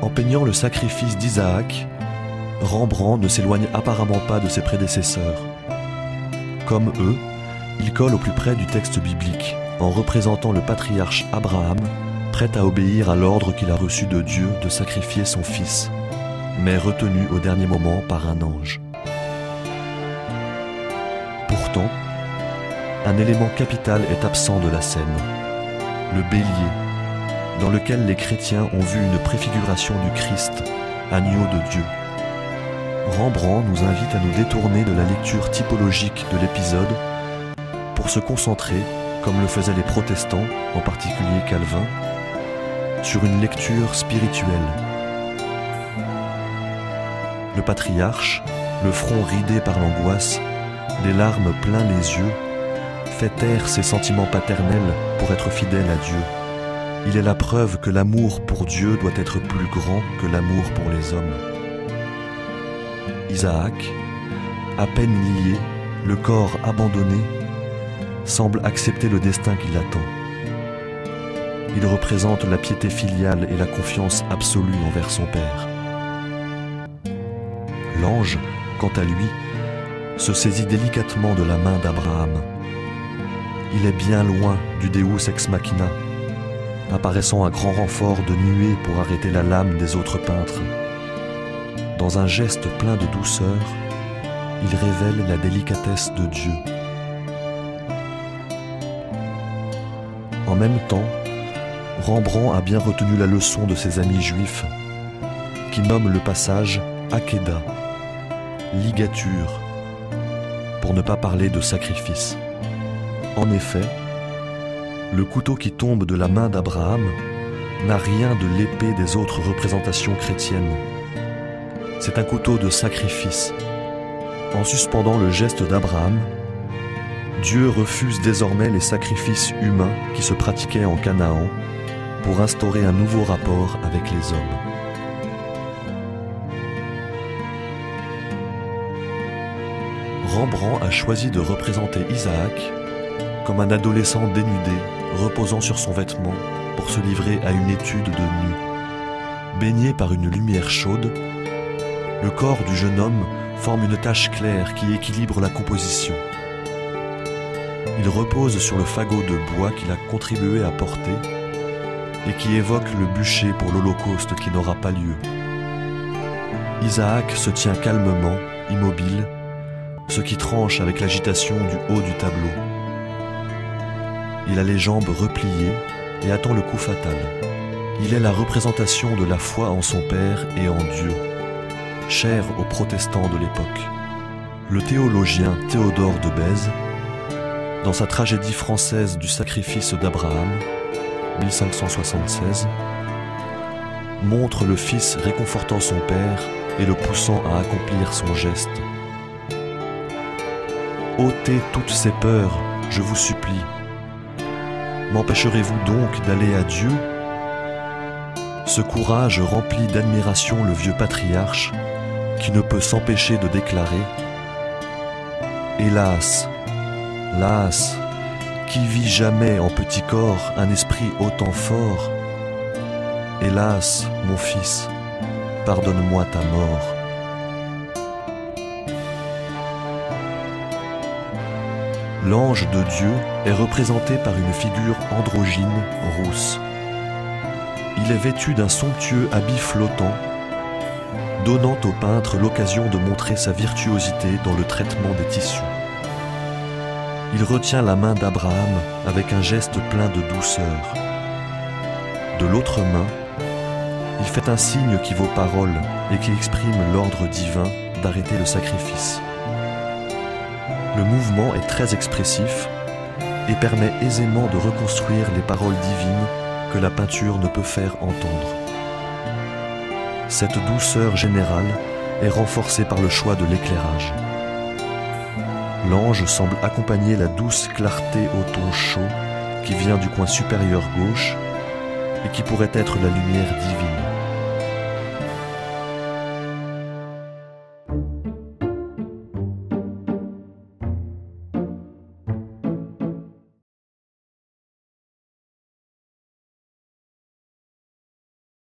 En peignant le sacrifice d'Isaac, Rembrandt ne s'éloigne apparemment pas de ses prédécesseurs. Comme eux, il colle au plus près du texte biblique, en représentant le patriarche Abraham, prêt à obéir à l'ordre qu'il a reçu de Dieu de sacrifier son fils, mais retenu au dernier moment par un ange. Pourtant, un élément capital est absent de la scène, le bélier, dans lequel les chrétiens ont vu une préfiguration du Christ, agneau de Dieu. Rembrandt nous invite à nous détourner de la lecture typologique de l'épisode pour se concentrer, comme le faisaient les protestants, en particulier Calvin, sur une lecture spirituelle. Le patriarche, le front ridé par l'angoisse, les larmes plein les yeux, fait taire ses sentiments paternels pour être fidèle à Dieu. Il est la preuve que l'amour pour Dieu doit être plus grand que l'amour pour les hommes. Isaac, à peine lié, le corps abandonné, semble accepter le destin qui l'attend. Il représente la piété filiale et la confiance absolue envers son père. L'ange, quant à lui, se saisit délicatement de la main d'Abraham. Il est bien loin du Deus ex machina, apparaissant à grand renfort de nuées pour arrêter la lame des autres peintres. Dans un geste plein de douceur, il révèle la délicatesse de Dieu. En même temps, Rembrandt a bien retenu la leçon de ses amis juifs, qui nomment le passage Akedah, ligature, pour ne pas parler de sacrifice. En effet, le couteau qui tombe de la main d'Abraham n'a rien de l'épée des autres représentations chrétiennes. C'est un couteau de sacrifice. En suspendant le geste d'Abraham, Dieu refuse désormais les sacrifices humains qui se pratiquaient en Canaan pour instaurer un nouveau rapport avec les hommes. Rembrandt a choisi de représenter Isaac comme un adolescent dénudé, reposant sur son vêtement pour se livrer à une étude de nu. Baigné par une lumière chaude, le corps du jeune homme forme une tache claire qui équilibre la composition. Il repose sur le fagot de bois qu'il a contribué à porter et qui évoque le bûcher pour l'Holocauste qui n'aura pas lieu. Isaac se tient calmement, immobile, ce qui tranche avec l'agitation du haut du tableau. Il a les jambes repliées et attend le coup fatal. Il est la représentation de la foi en son Père et en Dieu, cher aux protestants de l'époque. Le théologien Théodore de Bèze, dans sa tragédie française du sacrifice d'Abraham, 1576, montre le fils réconfortant son père et le poussant à accomplir son geste. Ôtez toutes ces peurs, je vous supplie. M'empêcherez-vous donc d'aller à Dieu ? Ce courage remplit d'admiration le vieux patriarche qui ne peut s'empêcher de déclarer « Hélas, las, qui vit jamais en petit corps un esprit autant fort ? Hélas, mon fils, pardonne-moi ta mort. » L'ange de Dieu est représenté par une figure androgyne rousse. Il est vêtu d'un somptueux habit flottant, donnant au peintre l'occasion de montrer sa virtuosité dans le traitement des tissus. Il retient la main d'Abraham avec un geste plein de douceur. De l'autre main, il fait un signe qui vaut parole et qui exprime l'ordre divin d'arrêter le sacrifice. Le mouvement est très expressif et permet aisément de reconstruire les paroles divines que la peinture ne peut faire entendre. Cette douceur générale est renforcée par le choix de l'éclairage. L'ange semble accompagner la douce clarté au ton chaud qui vient du coin supérieur gauche et qui pourrait être la lumière divine.